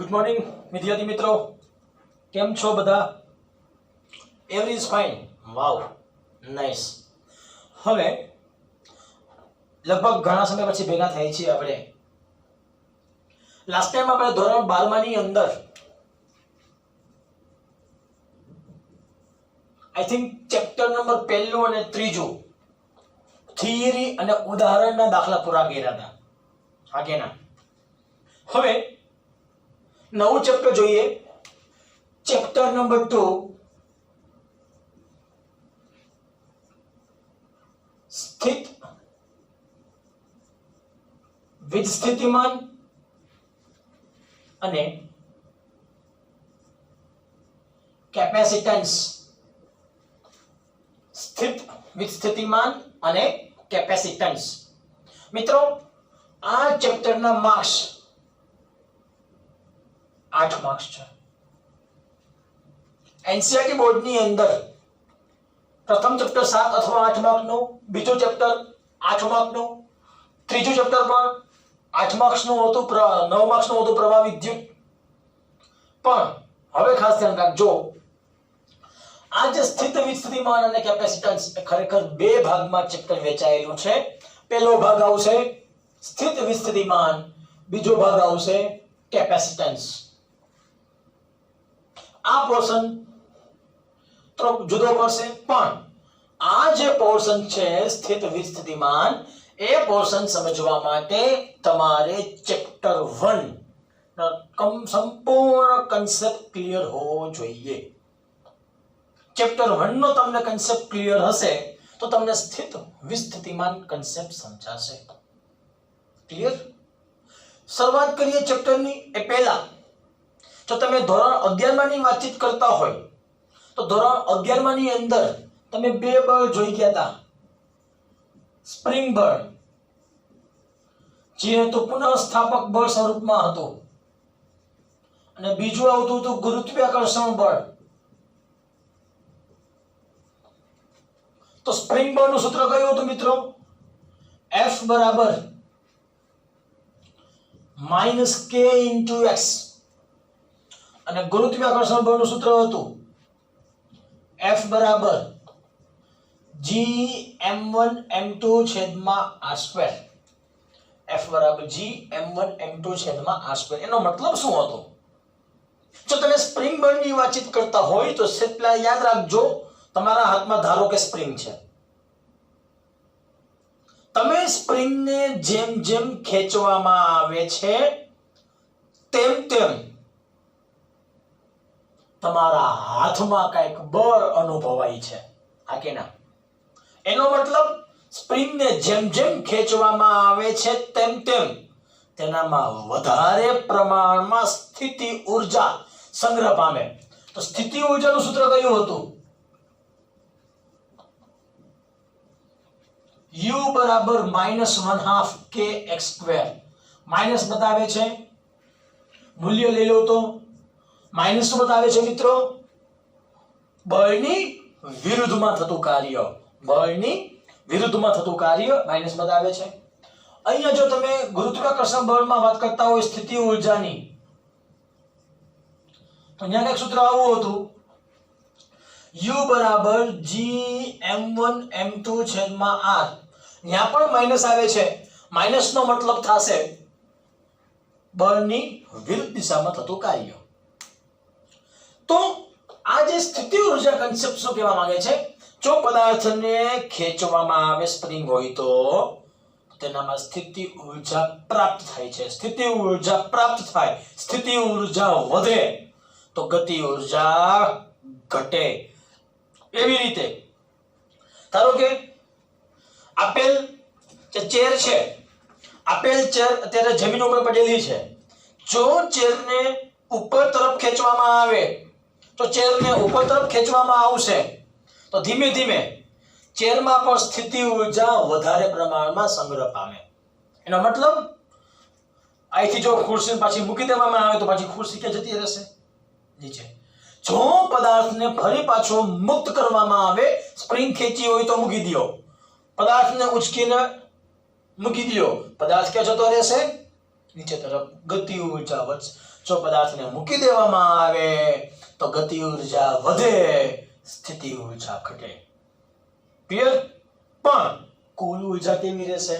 Good morning વિદ્યાર્થી મિત્રો, કેમ છો બધા? Every is fine. Wow, nice. હવે લગભગ ઘણા સમય પછી ભેગા થઈ છીએ આપણે. લાસ્ટ ટાઈમ આપણે ધોરણ 12 ની અંદર આઈ થિંક ચેપ્ટર નંબર 1 અને 3 થિયરી અને ઉદાહરણના દાખલા પૂરા કર્યા હતા. હા કે ના? હવે નવું ચેપ્ટર જોઈએ. ચેપ્ટર નંબર 2, સ્થિત વિસ્થિતિમાન અને કેપેસિટન્સ. સ્થિત વિસ્થિતિમાન અને કેપેસિટન્સ. મિત્રો, આ ચેપ્ટરના માર્ક્સ 8 માર્ક્સ છે. એનસીઈઆરટી બોર્ડની અંદર પ્રથમ ચેપ્ટર 7 અથવા 8 માર્કનું, બીજું ચેપ્ટર 8 માર્કનું, ત્રીજું ચેપ્ટર પણ 8 માર્ક્સનું હતું, 9 માર્ક્સનું હતું પ્રવાહ વિદ્યુત. પણ હવે ખાસ ધ્યાન રાખજો, આ જે સ્થિત વિસ્થિતિમાન અને કેપેસિટન્સ એ ખરેખર બે ભાગમાં ચેપ્ટર વહેંચાયેલું છે. પહેલો ભાગ આવશે સ્થિત વિસ્થિતિમાન, બીજો ભાગ આવશે કેપેસિટન્સ. આ પોર્શન થોડો જુદો પડશે, પણ આ જે પોર્શન છે સ્થિત વિસ્થિતિમાન, એ પોર્શન સમજવા માટે તમારે ચેપ્ટર 1 સંપૂર્ણ કન્સેપ્ટ ક્લિયર હોવો જોઈએ. ચેપ્ટર 1 નો તમને કન્સેપ્ટ ક્લિયર હશે તો તમને સ્થિત વિસ્થિતિમાન કન્સેપ્ટ સમજાશે. ક્લિયર? શરૂઆત કરીએ ચેપ્ટરની. એ પહેલા જો તમે ધોરણ 11 માની વાતચીત કરતા હોય તો ધોરણ 11 માની અંદર તમે બે બળ જોઈ ગયા હતા. સ્પ્રિંગ બળ, જે તો પુનઃસ્થાપક બળ સ્વરૂપમાં હતું, અને બીજું આવતું હતું ગુરુત્વાકર્ષણ બળ. તો સ્પ્રિંગ બળનું સૂત્ર કયું હતું મિત્રો? F બરાબર -k × x. અને ગુરુત્વાકર્ષણ બળનું સૂત્ર હતું F બરાબર Gm1m2/r². F બરાબર Gm1m2/r². એનો મતલબ શું હતો? જો તમે સ્પ્રિંગ બળની વાતચીત કરતા હોય તો પહેલા યાદ રાખજો, તમારા હાથમાં ધારો કે સ્પ્રિંગ છે. તમે સ્પ્રિંગને જેમ જેમ ખેંચવામાં આવે છે તેમ તેમ તમારા હાથમાં કઈક બળ અનુભવાય છે. હા કે ના? એનો મતલબ સ્પ્રિંગને જેમ જેમ ખેંચવામાં આવે છે તેમ તેમ તેનામાં વધારે પ્રમાણમાં સ્થિતિ ઊર્જા સંગ્રહ પામે. તો સ્થિતિ ઊર્જાનું સૂત્ર કયું હતું? U બરાબર -1/2 kx². માઇનસ બતાવે છે, મૂલ્ય લઈ લો તો માઇનસ શું બતાવે છે મિત્રો? બળની વિરુદ્ધમાં થતું કાર્ય. બળની વિરુદ્ધમાં થતું કાર્ય માઇનસ બતાવે છે. અહીંયા જો તમે ગુરુત્વાકર્ષણ બળમાં વાત કરતા હોય સ્થિતિ ઊર્જાની, તો અહીંયા એક સૂત્ર આવું હતું, U બરાબર Gm1m2/r. ત્યાં પણ માઇનસ આવે છે. માઇનસ નો મતલબ થશે બળની વિરુદ્ધ દિશામાં થતું કાર્ય. તો આ જે સ્થિતિ ઊર્જા કન્સેપ્ટ શું કહેવા માંગે છે? જો પદાર્થને ખેંચવામાં આવે, સ્પ્રિંગ હોય, તો તેનામાં સ્થિતિ ઊર્જા પ્રાપ્ત થાય છે. સ્થિતિ ઊર્જા પ્રાપ્ત થાય, સ્થિતિ ઊર્જા વધે તો ગતિ ઊર્જા ઘટે. એવી રીતે ધારો કે આપેલ જે ચેર છે, આપેલ ચેર અત્યારે જમીન ઉપર પડેલી છે. જો ચેરને ઉપર તરફ ખેંચવામાં આવે તો ચેરને ઉપર તરફ ખેંચવામાં આવશે તો ધીમે ધીમે ચેરમાં પણ સ્થિતિ ઊર્જા વધારે પ્રમાણમાં સંગ્રહ પામે. એનો મતલબ અહીંથી જો ખુરશી પાછી મૂકી દેવામાં આવે તો પાછી ખુરશી ક્યાં જતી રહેશે? નીચે. જો પદાર્થને ફરી પાછો મુક્ત કરવામાં આવે, સ્પ્રિંગ ખેંચી હોય તો મૂકી દો, પદાર્થને ઉચકીને મૂકી દો, પદાર્થ ક્યાં જતો રહેશે? નીચે તરફ. ગતિ ઊર્જા વધશે. જો પદાર્થને મૂકી દેવામાં આવે તો ગતિ ઊર્જા વધે, સ્થિતિ ઊર્જા ઘટે. ક્લિયર? પણ કુલ ઊર્જા કેવી રહેશે?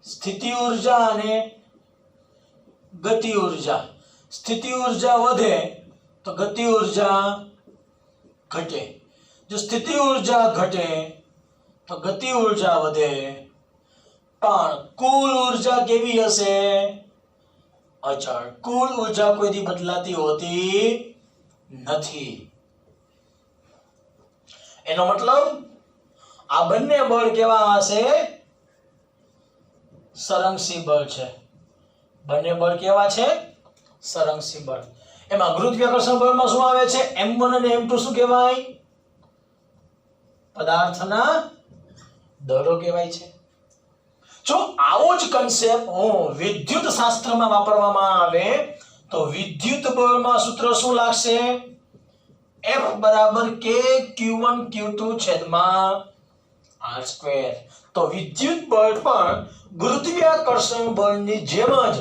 સ્થિતિ ઊર્જા અને ગતિ ઊર્જા. સ્થિતિ ઊર્જા વધે તો ગતિ ઊર્જા ઘટે. જો સ્થિતિ ઊર્જા ઘટે તો ગતિ ઊર્જા વધે. પણ કુલ ઊર્જા કેવી હશે? અચળ. કુલ ઊર્જા કોઈથી બદલાતી હોતી નથી. એનો મતલબ આ બંને બળ કેવા હશે? સરંગસી બળ છે. બંને બળ કેવા છે? સરંગસી બળ. એમાં ગુરુત્વાકર્ષણ બળમાં શું આવે છે? m1 અને m2 શું કહેવાય? પદાર્થના દળો કહેવાય છે. જો આવો જ કન્સેપ્ટ વિદ્યુત શાસ્ત્રમાં વાપરવામાં આવે તો વિદ્યુત બળમાં સૂત્ર શું લાગશે? F બરાબર K Q1 Q2 છેદમાં R². તો વિદ્યુત બળ પણ ગુરુત્વાકર્ષણ બળની જેમ જ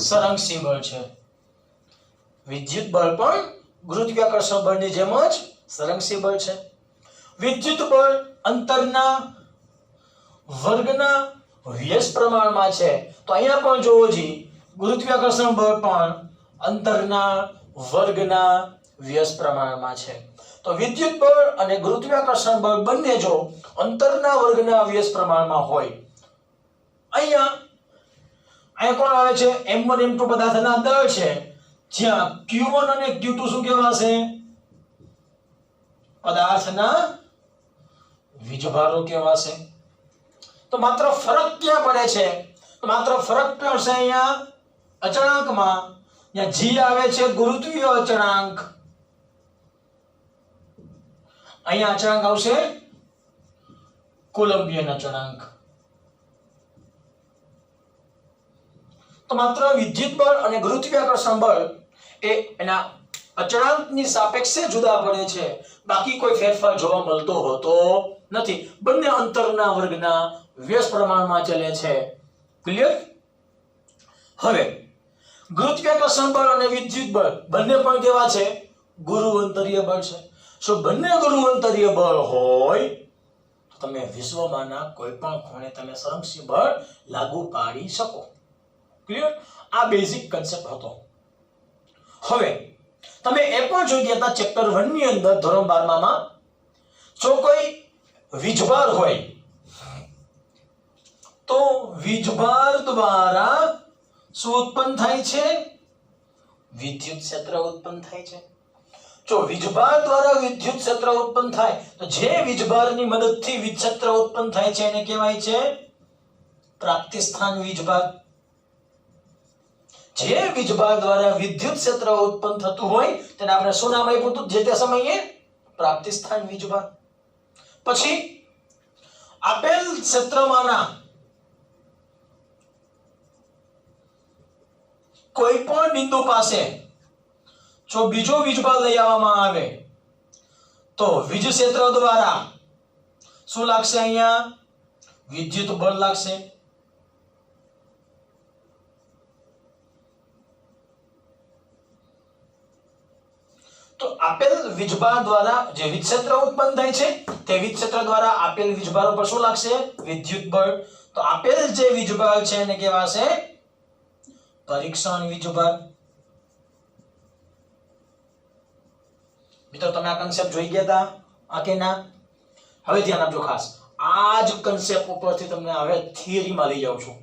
સરંગસી બળ છે. વિદ્યુત બળ પણ ગુરુત્વાકર્ષણ બળની જેમ જ સરંગસી બળ છે. વિદ્યુત બળ અંતરના વર્ગના વ્યસ્ત પ્રમાણમાં છે. તો અહીંયા પણ જોવો જી ગુરુત્વાકર્ષણ બળ પણ અંતરના વર્ગના વ્યસ્ત પ્રમાણમાં છે. તો વિદ્યુત બળ અને ગુરુત્વાકર્ષણ બળ બંને જો અંતરના વર્ગના વ્યસ્ત પ્રમાણમાં હોય, અહીંયા કોણ આવે છે? m1 m2 પદાર્થના દળ છે, જ્યાં q1 અને q2 શું કહેવાશે? પદાર્થના વીજભારો કહેવાશે. તો માત્ર ફરક ક્યાં પડે છે? તો માત્ર ફરક પડશે અહીંયા અચળાંકમાં. જ્યાં g આવે છે ગુરુત્વીય અચળાંક, અહીંયા અચળાંક આવશે કોલંબિયન અચળાંક. તો માત્ર વિદ્યુત બળ અને ગુરુત્વાકર્ષણ બળ એ એના અચળાંકની સાપેક્ષે જુદા પડે છે. બાકી કોઈ ફેરફાર જોવા મળતો હોતો નથી. બંને અંતરના વર્ગના વ્યસ્ત પ્રમાણમાં ચાલે છે. ક્લિયર? હવે ગુરુત્વાકર્ષણ બળ અને વિદ્યુત બળ બંને પણ કેવા છે? ગુરુઅંતરીય બળ છે. જો બંને ગુરુઅંતરીય બળ હોય તો તમે વિશ્વમાંના કોઈ પણ ખૂણે તમે સરંગસી બળ લાગુ પાડી શકો. ક્લિયર? આ બેઝિક કન્સેપ્ટ હતો. હવે તમે એ પણ જોઈ ગયા હતા ચેપ્ટર 1 ની અંદર ધોરણ 12 માં, જો કોઈ વીજભાર હોય તો વીજભાર દ્વારા શું ઉત્પન્ન થાય છે? વિદ્યુત ક્ષેત્ર ઉત્પન્ન થાય છે. જો વીજભાર દ્વારા વિદ્યુત ક્ષેત્ર ઉત્પન્ન થાય તો જે વીજભારની મદદથી વિદ્યુત ક્ષેત્ર ઉત્પન્ન થાય છે એને કહેવાય છે પ્રાપ્તિસ્થાન વીજભાર. જે વીજભાર દ્વારા વિદ્યુત ક્ષેત્ર ઉત્પન્ન થતું હોય તેને આપણે શું નામ આપ્યું હતું જે તે સમયે? પ્રાપ્તિસ્થાન વીજભાર. પછી આપેલ ક્ષેત્રમાંના કોઈ પણ બિંદુ પાસે જો બીજો વીજભાર લઈ આવવામાં આવે તો વીજ ક્ષેત્ર દ્વારા શું લાગશે? અહીંયા વિદ્યુત બળ લાગશે. તો આપેલ વીજભાર દ્વારા જે વીજ ક્ષેત્ર ઉત્પન્ન થાય છે તે વીજ ક્ષેત્ર દ્વારા આપેલ વીજભાર ઉપર શું લાગશે? વિદ્યુત બળ. તો આપેલ જે વીજભાર છે એને કહેવાશે પરીક્ષણ વીજભાર. મિત્રો તમે આ કન્સેપ્ટ જોઈ ગયા હતા આ કે ના? હવે ધ્યાન આપજો ખાસ. આ જ કન્સેપ્ટ ઉપરથી તમને હવે થિયરીમાં લઈ જાઉં છું.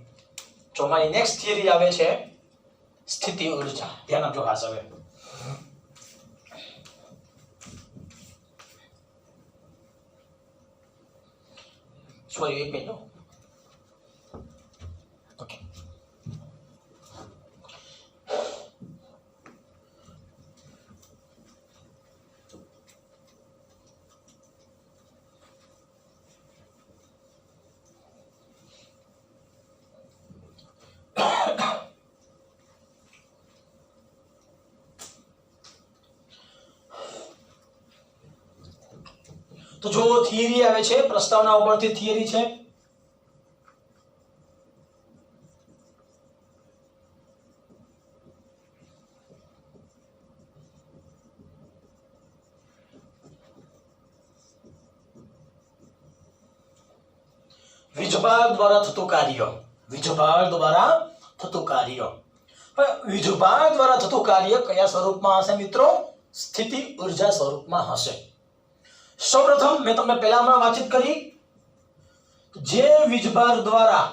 જો મારી નેક્સ્ટ થિયરી આવે છે સ્થિતિ ઊર્જા. ધ્યાન આપજો ખાસ. હવે સોરી એક મિનિટ. ઓકે, તો જો થિયરી આવે છે પ્રસ્તાવના ઉપરથી થિયરી છે. વીજભાર દ્વારા થતું કાર્ય, વીજભાર દ્વારા થતું કાર્ય. પણ વીજભાર દ્વારા થતું કાર્ય કયા સ્વરૂપમાં હશે મિત્રો? સ્થિતિ ઊર્જા સ્વરૂપમાં હશે. સૌપ્રથમ મેં તમને પહેલામાં વાતચીત કરી, જે વીજભાર દ્વારા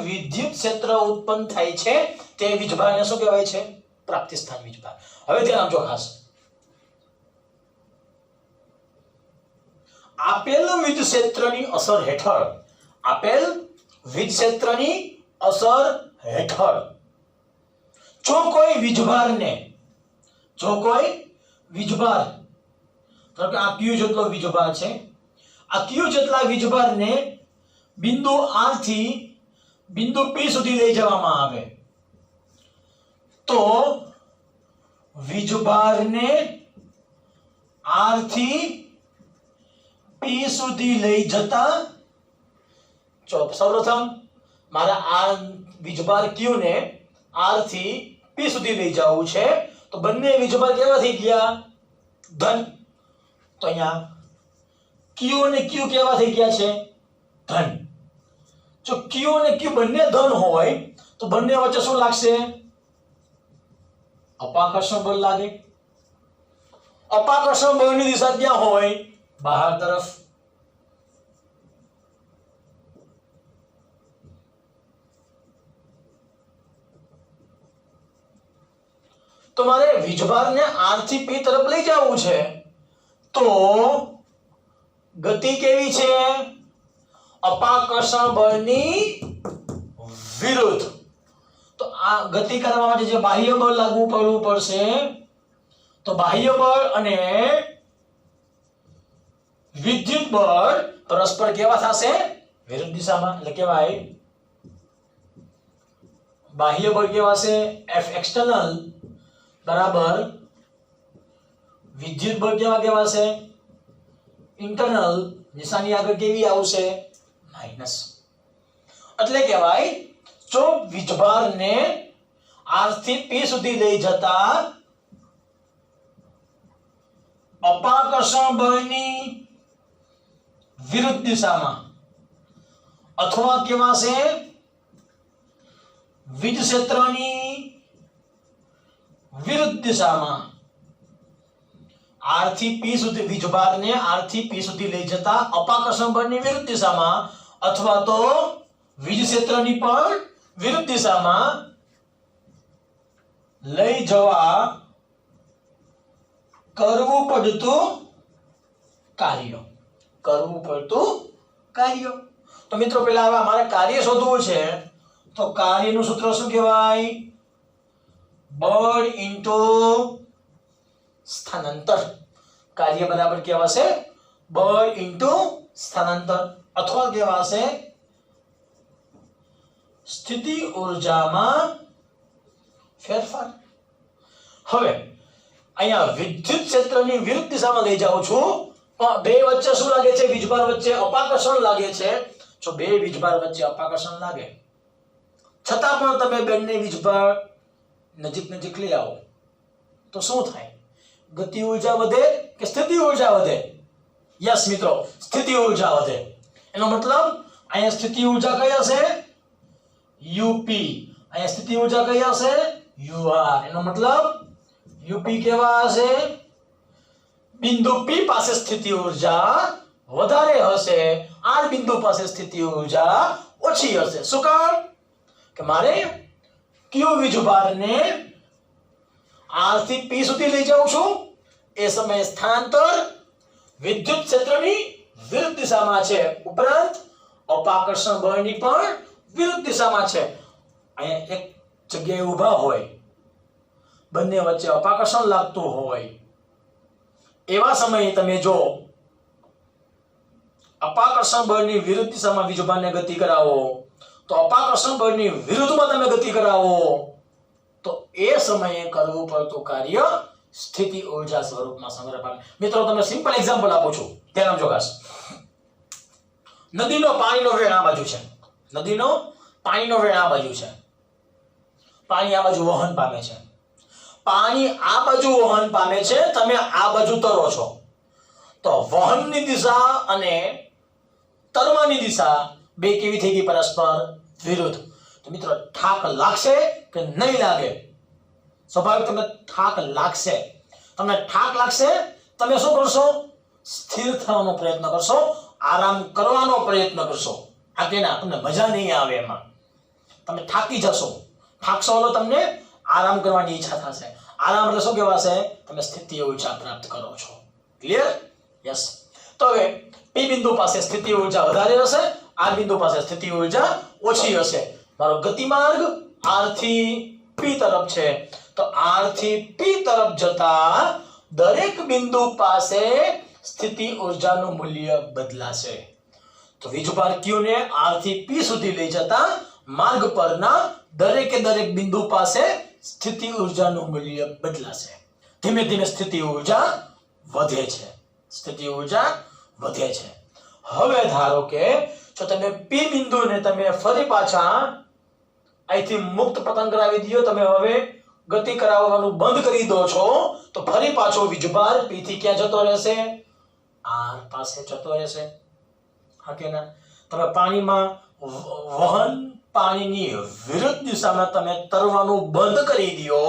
વિદ્યુત ક્ષેત્ર ઉત્પન્ન થાય છે તે વીજભારને શું કહેવાય છે? પ્રાપ્તિ સ્થાન વીજભાર. હવે ધ્યાન આપજો ખાસ. આપેલ વિદ્યુત ક્ષેત્રની અસર હેઠળ, આપેલ વિદ્યુત ક્ષેત્રની અસર હેઠળ જો કોઈ વીજભારને, જો કોઈ વીજભાર, ધારો કે આ Q જેટલો વીજભાર છે, આ Q જેટલા વીજભારને બિંદુ R થી બિંદુ P સુધી લઈ જવામાં આવે તો વીજભારને R થી P સુધી લઈ જતા, સૌપ્રથમ મારા આ વીજભાર Q ને R થી P સુધી લઈ જવું છે તો બંને વીજભાર કેવા થઈ ગયા? ધન. તો અહીંયા Q અને Q કેવા થઈ ગયા છે? ધન. જો Q અને Q બંને ધન હોય તો બંને વચ્ચે શું લાગશે? અપાકર્ષણ બળ લાગે. અપાકર્ષણ બળની દિશા ક્યાં હોય? બહાર તરફ. તો મારે વીજભારને R થી P તરફ લઈ જવું છે તો ગતિ કેવી છે? અપાકર્ષણ બળની વિરુદ્ધ. તો આ ગતિ કરવા માટે જે બાહ્ય બળ લાગુ પડવું પડશે તો બાહ્ય બળ અને વિદ્યુત બળ પરસ્પર કેવા થશે? વિરુદ્ધ દિશામાં. એટલે કેવાય બાહ્ય બળ કેવા છે? F external બરાબર વિદ્યુત બળ કેવા છે? ઇન્ટરનલ. નિશાની આગળ કેવી આવશે? માઈનસ. એટલે કહેવાય જો વીજભારને R થી P સુધી લઈ જતા અપાકર્ષણ બળની વિરુદ્ધ દિશામાં અથવા કેવા છે? વિદ્યુત ક્ષેત્રની વિરુદ્ધ દિશામાં R થી P સુધી, વીજભારને R થી P સુધી લઈ જતા અપાકર્ષણ બળની વિરુદ્ધ દિશામાં અથવા તો વિદ્યુત ક્ષેત્રની પણ વિરુદ્ધ દિશામાં લઈ જવા કરવું પડતું કાર્ય. કરવું પડતું કાર્ય. તો મિત્રો પહેલા હવે અમારે કાર્ય શોધવું છે તો કાર્યનું સૂત્ર શું કહેવાય? બળ ઇન્ટુ સ્થાનાંતર. કાર્ય બરાબર કહેવાશે બળ ઇન્ટુ સ્થાનાંતર અથવા કહેવાશે સ્થિતિ ઊર્જામાં ફેરફાર. હવે અહીંયા વિદ્યુત ક્ષેત્રની વિરુદ્ધ દિશામાં લઈ જાઉં છું પણ બે વચ્ચે શું લાગે છે? વીજભાર વચ્ચે અપાકર્ષણ લાગે છે. જો બે વીજભાર વચ્ચે અપાકર્ષણ લાગે છતાં પણ તમે બંને વીજભાર નજીક લઈ આવો તો શું થાય? ગતિ ઊર્જા વધે કે સ્થિતિ ઊર્જા વધે? યસ મિત્રો, સ્થિતિ ઊર્જા વધે. એનો મતલબ અહીંયા સ્થિતિ ઊર્જા કઈ હશે? UP. અહીંયા સ્થિતિ ઊર્જા કઈ હશે? UR. એનો મતલબ UP કેવા હશે? બિંદુ P પાસે સ્થિતિ ઊર્જા વધારે હશે, R બિંદુ પાસે સ્થિતિ ઊર્જા ઓછી હશે. શું કામ? કે મારે Q વીજભારને R થી P સુધી લઈ જાઉં છું એ સમયે સ્થાનાંતર વિદ્યુત ક્ષેત્રની વિરુદ્ધ દિશામાં છે, ઉપરાંત અપાકર્ષણ બળની પણ વિરુદ્ધ દિશામાં છે. અહીંયા એક જગ્યાએ ઊભા હોય, બંને વચ્ચે અપાકર્ષણ લાગતું હોય એવા સમયે તમે જો અપાકર્ષણ બળની વિરુદ્ધ દિશામાં વીજભારને ગતિ કરાવો તો અપાકર્ષણ બળની વિરુદ્ધમાં તમે ગતિ કરાવો તો એ સમયે કરવું પડતું કાર્ય સ્થિતિ ઊર્જા સ્વરૂપમાં સંગ્રહ પામે. મિત્રો તમને સિમ્પલ એક્ઝામ્પલ આપું છું, ધ્યાન આપજો ખાસ. નદીનો પાણીનો વેણ આ બાજુ છે, નદીનો પાણીનો વેણ આ બાજુ છે. પાણી આ બાજુ વહન પામે છે, પાણી આ બાજુ વહન પામે છે, તમે આ બાજુ તરો છો, તો વહનની દિશા અને તરવાની દિશા બે કેવી થઈ ગઈ? પરસ્પર વિરુદ્ધ. તો મિત્રો થાક લાગશે કે નહીં લાગે? સ્વાભાવિક તમને થાક લાગશે. તમને થાક લાગશે, તમે શું કરશો? સ્થિર થવાનો પ્રયત્ન કરશો, આરામ કરવાનો પ્રયત્ન કરશો. આ કે ના, તમને મજા નહીં આવે એમાં, તમે થાકી જશો. થાકશો એટલે તમને આરામ કરવાની ઈચ્છા થશે. આરામ એટલે શું કહેવાશે? તમે સ્થિતિ ઊર્જા પ્રાપ્ત કરો છો. ક્લિયર? યસ. તો હવે પી બિંદુ પાસે સ્થિતિ ઊર્જા વધારે હશે, આ બિંદુ પાસે સ્થિતિ ઊર્જા ઓછી હશે. મારો ગતિમાર્ગ R થી P તરફ છે, તો R થી P તરફ જતા દરેક બિંદુ પાસે સ્થિતિ ઊર્જાનું મૂલ્ય બદલાશે. તો વીજભાર Q ને R થી P સુધી લઈ જતા માર્ગ પરના દરેકે દરેક બિંદુ પાસે સ્થિતિ ઊર્જાનું મૂલ્ય બદલાશે. ધીમે ધીમે સ્થિતિ ઊર્જા વધે છે, સ્થિતિ ઊર્જા વધે છે. હવે ધારો કે જો તમે P બિંદુને તમે ફરી પાછા અહીંથી મુક્ત પતન કરાવી દો, તમે હવે ગતિ કરાવવાનું બંધ કરી દો છો, તો ફરી પાછો વીજભાર P થી ક્યાં જતો રહેશે? R પાસે જતો રહેશે. હા કે ના? તમે પાણીમાં વહન, પાણીની વિરુદ્ધ દિશામાં તમે તરવાનું બંધ કરી દો,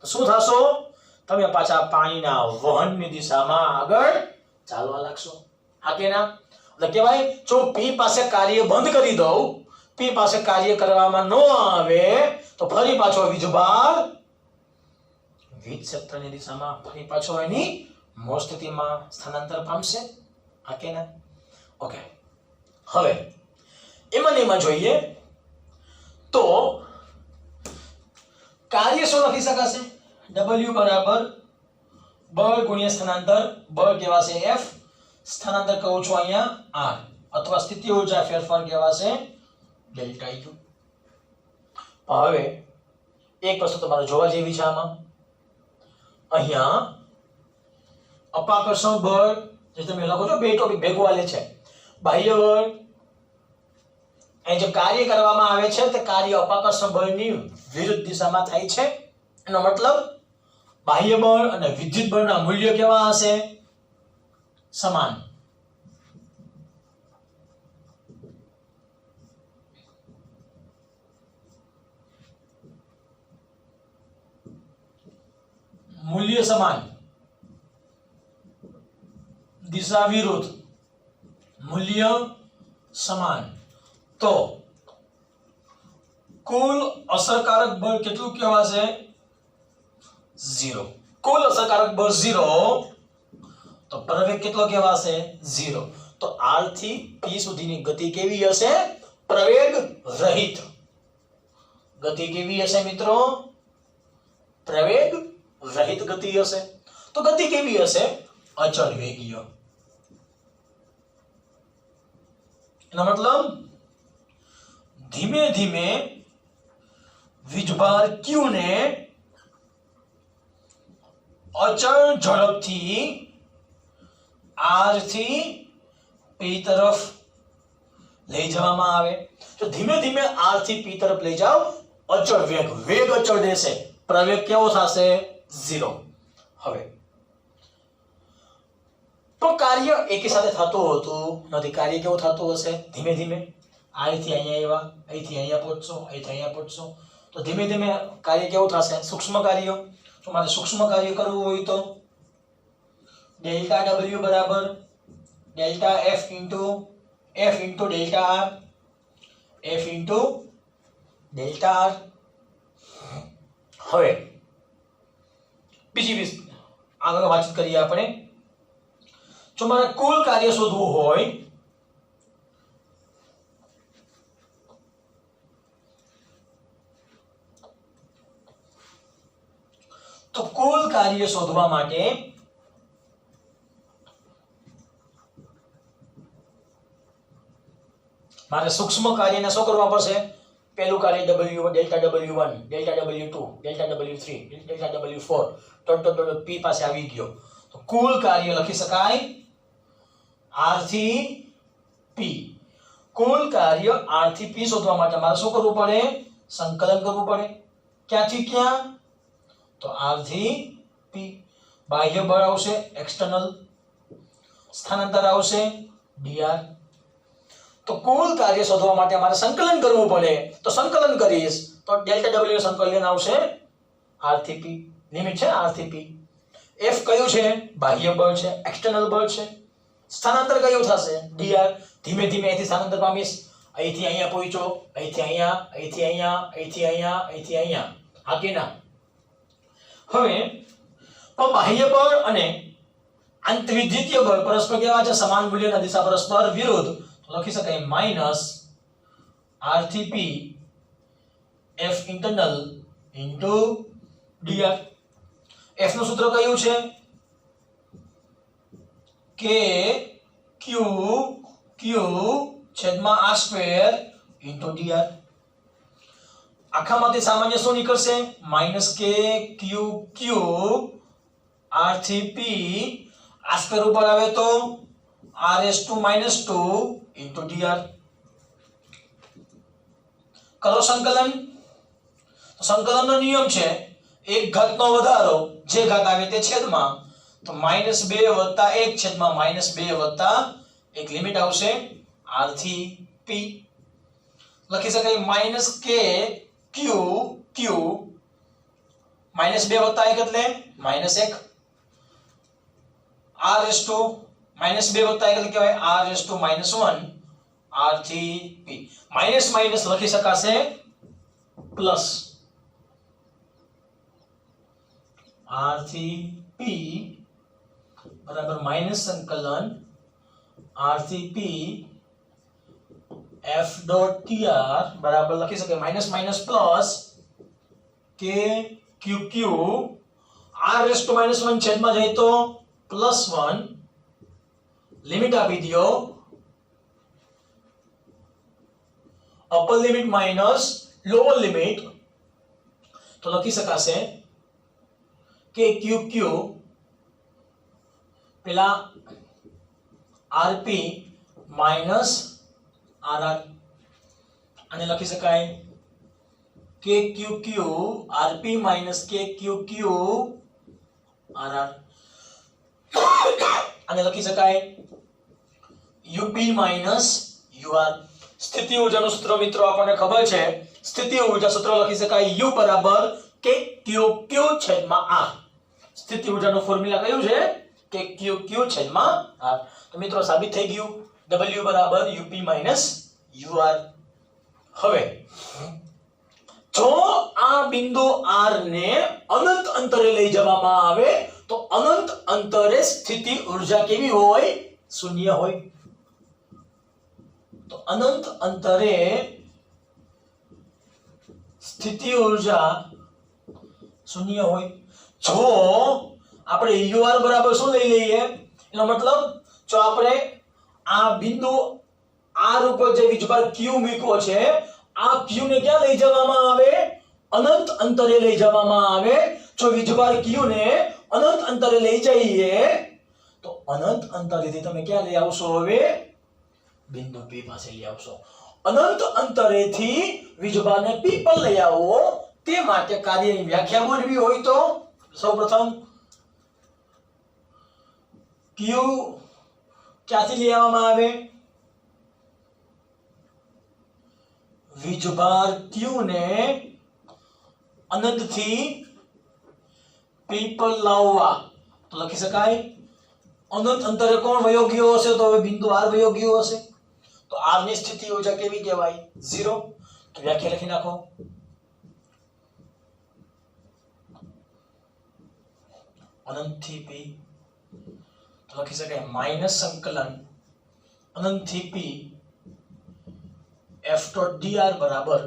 તો શું થશો? તમે પાછા પાણીના વહનની દિશામાં આગળ ચાલવા લાગશો. હા કે ના? એટલે કહેવાય, જો P પાસે કાર્ય બંધ કરી દઉં, P પાસે કાર્ય કરવામાં ન આવે, તો ફરી પાછો વીજભાર વીજ ક્ષેત્રની દિશામાં ફરી પાછો એની મૂળ સ્થિતિમાં સ્થાનાંતર પામશે. હા કે ના? ઓકે. હવે એમાં જોઈએ તો કાર્ય શું લખી શકાશે? W બરાબર બળ ગુણ્યા સ્થાનાંતર. બળ કહેવાશે F, સ્થાનાંતર કહું છું અહીંયા R, અથવા સ્થિતિ ઊર્જા ફેરફાર કહેવાશે ડેલ્ટા U. હવે એક વસ્તુ તમારે જોવા જેવી છે આમાં. અહીંયા અપાકર્ષણ બળ જે તમે લખો છો, બે ટોપિક ભેગું આલે છે. બાહ્ય બળ, અહીં જે કાર્ય કરવામાં આવે છે તે કાર્ય અપાકર્ષણ બળની વિરુદ્ધ દિશામાં થાય છે. એનો મતલબ બાહ્ય બળ અને વિદ્યુત બળના મૂલ્ય કેવા હશે? સમાન. મૂલ્ય સમાન, દિશા વિરુદ્ધ, મૂલ્ય સમાન. તો કુલ અસરકારક બળ કેટલું કહેવાશે? 0. કુલ અસરકારક બળ 0, તો પ્રવેગ કેટલો કહેવાશે? 0. તો R થી P સુધીની ગતિ કેવી હશે? પ્રવેગ રહિત. ગતિ કેવી હશે મિત્રો? પ્રવેગ રહિત ગતિ હશે. તો ગતિ કેવી હશે? અચળ વેગીય. એનો મતલબ ધીમે ધીમે વીજભાર Q ને અચળ ઝડપથી R થી P તરફ લઈ જવામાં આવે. તો ધીમે ધીમે R થી P તરફ લઈ જાઓ, અચળ વેગ, વેગ અચળ રહેશે, પ્રવેગ કેવો થશે? 0. હવે તો કાર્ય એકી સાથે થતું હતું નથી. કાર્ય કેવું થતું હશે? ધીમે ધીમે અહીંથી અહીંયા આવ્યા, અહીંથી અહીંયા પહોંચશો, અહીંથી અહીંયા પહોંચશો, તો ધીમે ધીમે કાર્ય કેવું થશે? સૂક્ષ્મ કાર્ય. તો મારે સૂક્ષ્મ કાર્ય કરવું હોય તો ડેલ્ટા W બરાબર delta F into delta R, F into delta R. હવે બીજી આગળ વાતચીત કરીએ આપણે. જો મારે કુલ કાર્ય શોધવું હોય તો કુલ કાર્ય શોધવા માટે મારે સૂક્ષ્મ કાર્યને શું કરવા પડશે? પહેલું કાર્ય W, delta W1, delta W2, delta W3, delta W4 total P પાસે આવી ગયો. તો કુલ કાર્ય લખી શકાય R થી P. કુલ કાર્ય R થી P શોધવા માટે મારે શું કરવું પડે? સંકલન કરવું પડે. ક્યાંથી ક્યાં? તો r થી p. બાહ્ય બળ આવશે એક્સટર્નલ, સ્થાનાંતર આવશે dr. તો કુલ કાર્ય શોધવા માટે અમારે સંકલન કરવું પડે, તો સંકલન કરીશ તો ડેલ્ટા w સંકલન આવશે r થી p. લિમિટ છે r થી p. f કયું છે? બાહ્ય બળ છે, એક્સટર્નલ બળ છે. સ્થાનાંતર કયું થશે? dr. ધીમે ધીમે અહીંથી સ્થાનાંતર પામીશ, અહીંથી અહીંયા પહોંચ્યો, અહીંથી અહીંયા, અહીંથી અહીંયા, અહીંથી અહીંયા, અહીંથી અહીંયા. હા કે ના? હવે બાહ્ય બળ અને આંતરવિદ્યુતીય બળ પરસ્પર કેવા છે? સમાન મૂલ્યના, દિશા પરસ્પર વિરુદ્ધ. તો લખી શકાય માઈનસ r થી p f internal into dr. f નું સૂત્ર કયું છે? k q q છેદમાં r સ્ક્વેર ઇન્ટુ dr. આખામાંથી સામાન્ય શું નીકળશે? Minus k q q r થી p r સ્ક્વેર ઉપર આવે તો r⁻² ઇન્ટુ dr. કરો સંકલન. તો સંકલનનો નિયમ છે એક ઘાતનો વધારો જે ઘાત આવે તે છેદમાં, તો -2 + 1 છેદમાં -2 + 1 લિમિટ આવશે r થી p. લખી શકાય -k q q -2 + 1 એટલે -1, r⁻²+ 1 એટલે કહેવાય r⁻1 r થી p. માઈનસ માઈનસ લખી શકાશે પ્લસ r થી p બરાબર માઈનસ સંકલન r થી p f.tr બરાબર લખી શકાય minus minus plus k q q r⁻1 છેદમાં જાય તો +1 લિમિટ આપી દો, upper limit minus lower limit. તો લખી શકાશે કે q q પેલા rp માઈનસ rr, અને લખી શકાય કે q q rp માઈનસ કે q q rr, અને લખી શકાય up માઈનસ ur. સ્થિતિ ઊર્જાનું સૂત્ર મિત્રો આપણને ખબર છે. સ્થિતિ ઊર્જા સૂત્ર લખી શકાય u બરાબર k q q છેદમાં r. સ્થિતિ ઊર્જાનું ફોર્મ્યુલા કયું છે? કે q q છેદમાં r. તો મિત્રો સાબિત થઈ ગયું w બરાબર up માઈનસ ur. હવે જો આ બિંદુ r ને અનંત અંતરે લઈ જવામાં આવે તો અનંત અંતરે સ્થિતિ ઊર્જા કેવી હોય? શૂન્ય હોય. તો અનંત અંતરે સ્થિતિ ઊર્જા શૂન્ય હોય. જો આપણે ur બરાબર શું લઈ લઈએ? એનો મતલબ જો આપણે આ બિંદુ r ઉપર જે વીજભાર q મૂક્યો છે, આ q ને ક્યાં લઈ જવામાં આવે? અનંત અંતરે લઈ જવામાં આવે. જો વીજભાર q ને અનંત અંતરે લઈ જઈએ તો અનંત અંતરેથી તમે ક્યાં લઈ આવશો? હવે બિંદુ p પાસે લઈ આવશો. અનંત અંતરેથી વીજભારને p પર લઈ આવો તે માટે કાર્યની વ્યાખ્યા બોલવી હોય તો સૌપ્રથમ q ક્યાંથી લઈ આવવામાં આવે? વીજભાર q ને અનંતથી p પર લાવવા. તો લખી શકાય અનંત અંતરે કોણ વયો ગયો હશે? તો હવે બિંદુ r વયો ગયો હશે. તો r ની સ્થિતિ ઊર્જા કેવી કહેવાય? 0. તો વ્યાખ્યા લખી નાખો. અનંતથી p તો લખી શકાય માઈનસ સંકલન અનંતથી p f.dr બરાબર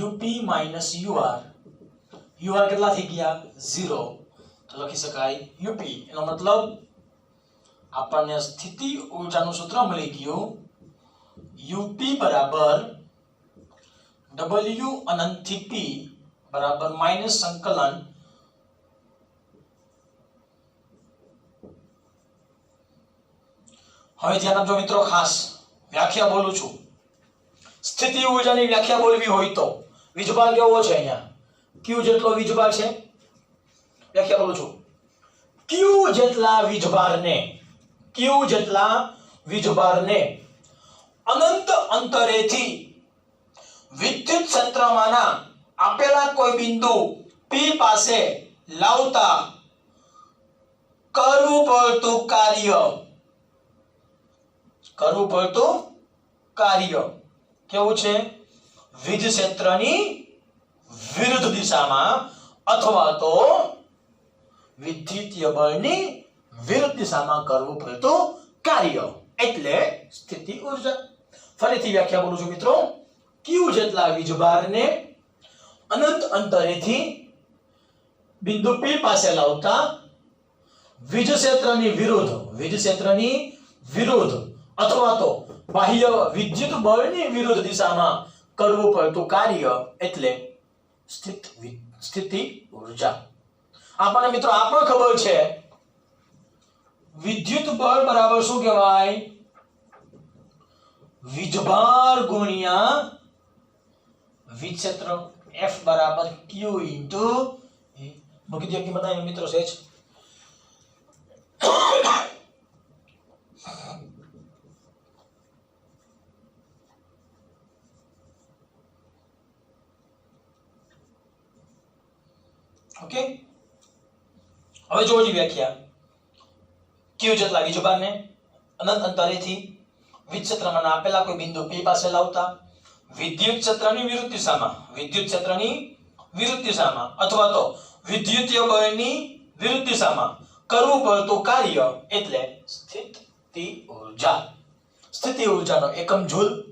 up માઈનસ ur. ur કેટલા થઈ ગયા? 0. તો લખી શકાય up. એનો મતલબ આપણને સ્થિતિ ઊર્જાનું સૂત્ર મળી ગયું up બરાબર w અનંતથી p બરાબર માઈનસ સંકલન હવે ધ્યાન આપજો મિત્રો, ખાસ વ્યાખ્યા બોલું છું. સ્થિતિ ઊર્જાની વ્યાખ્યા બોલવી હોય તો વીજભાર કેવો છે અહીંયા q જેટલો વીજભાર છે વ્યાખ્યા કરું છું q જેટલા વીજભારને અનંત અંતરેથી વિદ્યુત ક્ષેત્રમાંના આપેલા કોઈ બિંદુ p પાસે લાવતા કરવું પડતું કાર્ય કેવું છે વીજ ક્ષેત્રની વિરુદ્ધ દિશામાં અથવા તો વિદ્યુતીય બળની વિરુદ્ધ દિશામાં કરવું પડતું કાર્ય એટલે સ્થિતિ ઊર્જા ફરીથી વ્યાખ્યા બોલું છું મિત્રો q જેટલા વીજભારને અનંત અંતરેથી બિંદુ p પાસે લાવતા વીજ ક્ષેત્રની વિરુદ્ધ અથવા તો બાહ્ય વિદ્યુત બળની વિરુદ્ધ દિશામાં કરવું પડતું કાર્ય એટલે સ્થિતિ ઊર્જા આપણને મિત્રો આ પણ ખબર છે વિદ્યુત બળ બરાબર શું કહેવાય વીજભાર ગુણ્યા વીજ ક્ષેત્ર F બરાબર Q ઇન્ટુ મૂકી દો કે બધા મિત્રો સેજ ઓકે હવે જોજી વ્યાખ્યા q જેટલા વીજભારને અનંત અંતરેથી વિદ્યુત ક્ષેત્રમાં આપેલા કોઈ બિંદુ p પાસે લાવતા વિદ્યુત ક્ષેત્રની વિરુદ્ધ દિશામાં અથવા તો વિદ્યુતીય બળની વિરુદ્ધ દિશામાં કરવું પડતું કાર્ય એટલે સ્થિતિ ઊર્જાનો એકમ જૂલ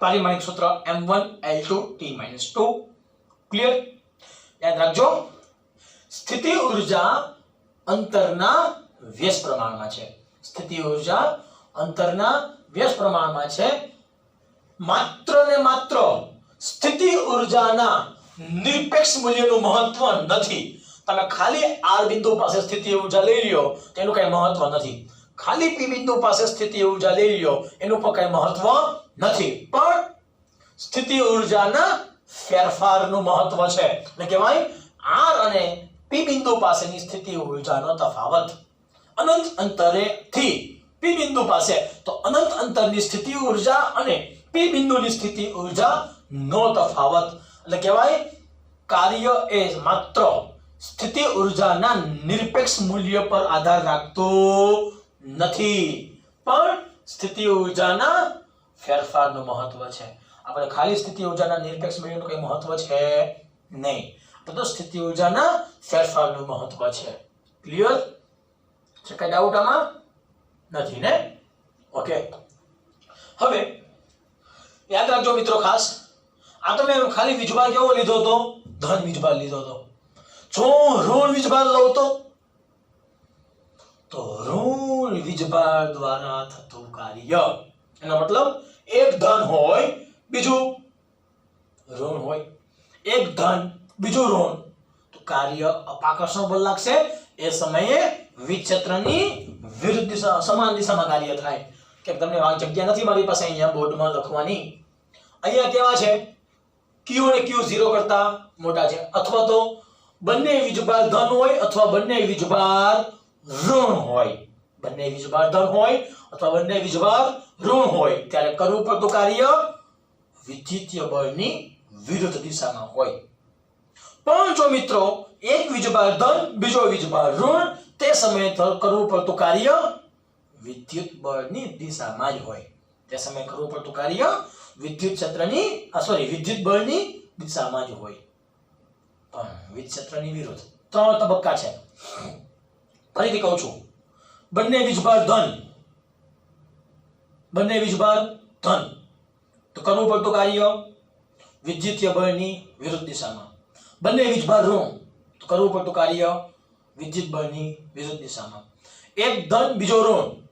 પારિમાણિક સૂત્ર m1L2T-2 ક્લિયર યાદ રાખજો સ્થિતિ ઊર્જા અંતરના વ્યસ્ત પ્રમાણમાં છે માત્ર ને માત્ર સ્થિતિ ઊર્જાના નિરપેક્ષ મૂલ્યનું મહત્વ નથી તમે ખાલી r બિંદુ પાસે સ્થિતિ ઊર્જા લઈ લ્યો તેનું કઈ મહત્વ નથી ખાલી p બિંદુ પાસે સ્થિતિ ઊર્જા લઈ લ્યો એનું પણ કઈ મહત્વ નથી પણ સ્થિતિ ઊર્જાના ફેરફારનું મહત્વ છે એટલે કહેવાય r અને p બિંદુ પાસેની સ્થિતિ ઊર્જાનો તફાવત અનંત અંતરેથી p બિંદુ પાસે તો અનંત અંતરની સ્થિતિ ઊર્જા અને p બિંદુની સ્થિતિ ઊર્જા નો તફાવત એટલે કહેવાય કાર્ય એ માત્ર સ્થિતિ ઊર્જાના નિરપેક્ષ મૂલ્ય પર આધાર રાખતો નથી પણ સ્થિતિ ઊર્જાના ફેરફારનું મહત્વ છે આપણે ખાલી સ્થિતિ ઊર્જાના નિરપેક્ષ મૂલ્યનું કઈ મહત્વ છે નહીં તો સ્થિતિ ઊર્જાના ફેરફારનું મહત્વ છે ક્લિયર છે કઈ ડાઉટ આમાં નથી ને ઓકે હવે યાદ રાખજો મિત્રો ખાસ આ તો મેં ખાલી વીજભાર કેવો લીધો હતો ધન વીજભાર લીધો હતો જો ઋણ વીજભાર લઉં તો ઋણ વીજભાર દ્વારા થતું કાર્ય એનો મતલબ એક ધન હોય બીજું ઋણ હોય એક ધન બીજું ઋણ તો કાર્ય અપાકર્ષણ બળ લાગશે એ સમયે વિદ્યુત ક્ષેત્રની વિરુદ્ધ દિશા સમાન દિશામાં કાર્ય થાય કે તમને આ જગ્યા નથી મારી પાસે અહીંયા બોર્ડમાં લખવાની અહીંયા કેવા છે q અને q 0 કરતા મોટા છે અથવા તો બંને વીજભાર ધન હોય અથવા બંને વીજભાર ઋણ હોય ત્યારે કરવું પડતું કાર્ય વિદ્યુતીય બળની વિરુદ્ધ દિશામાં હોય પણ જો મિત્રો એક વીજભાર ધન બીજો વીજભાર ઋણ તે સમયે કરવું પડતું કાર્ય વિદ્યુત બળની દિશામાં જ હોય વિદ્યુત બળની દિશામાં જ હોય પણ વિદ્યુત ક્ષેત્રની વિરુદ્ધ ત્રણ તબક્કા છે ફરીથી કહું છું બંને વીજભાર ધન તો કરવું પડતું કાર્ય વિદ્યુતીય બળની વિરુદ્ધ દિશામાં બંને વીજભાર ઋણ તો કરવું પડતું કાર્ય વિદ્યુત બળની વિરુદ્ધ દિશામાં એક ધન બીજો ઋણ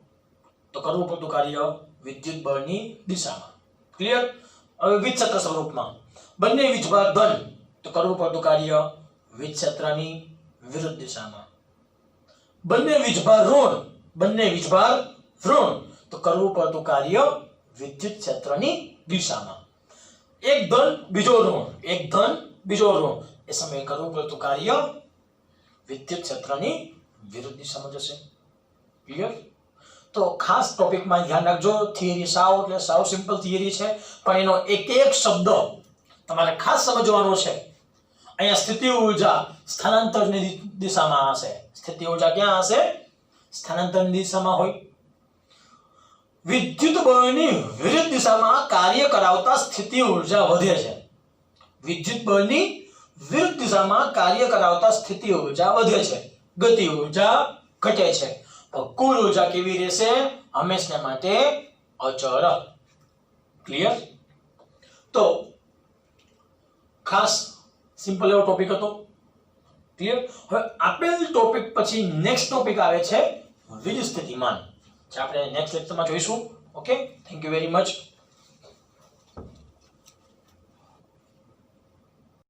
તો કરવું પડતું કાર્ય વિદ્યુત બળની દિશામાં ક્લિયર હવે વિદ્યુત ક્ષેત્ર સ્વરૂપમાં બંને વીજભાર ધન તો કરવું પડતું કાર્ય વિદ્યુત ક્ષેત્રની વિરુદ્ધ દિશામાં બંને વીજભાર ઋણ તો કરવું પડતું કાર્ય વિદ્યુત ક્ષેત્રની દિશામાં એક ધન બીજો ઋણ એક ધન બીજો ઋણ એ સમયે કરવું પડતું કાર્ય વિદ્યુત ક્ષેત્રની વિરુદ્ધ દિશામાં જશે. ક્લિયર? તો ખાસ ટોપિકમાં ધ્યાન રાખજો. થિયરી સાવ સિમ્પલ થિયરી છે, પણ એનો એક એક શબ્દ તમારે ખાસ સમજવાનો છે. અહીંયા સ્થિતિ ઊર્જા સ્થાનાંતરની દિશામાં હશે. સ્થિતિ ઊર્જા ક્યાં હશે? સ્થાનાંતરની દિશામાં હોય. વિદ્યુત બળની વિરુદ્ધ દિશામાં કાર્ય કરાવતા સ્થિતિ ઊર્જા વધે છે. વિદ્યુત બળની વિરુદ્ધ દિશામાં કાર્ય કરાવતા સ્થિતિ ઊર્જા વધે છે, ગતિ ઊર્જા ઘટે છે. તો કુલ ઊર્જા કેવી રહેશે? હંમેશા માટે અચળ. ક્લિયર? તો ખાસ સિમ્પલ એવો ટોપિક હતો. ક્લિયર? હવે આપેલ ટોપિક પછી નેક્સ્ટ ટોપિક આવે છે વીજ સ્થિતિમાન, જે આપણે નેક્સ્ટ લેક્ચરમાં જોઈશું. Okay, thank you very much.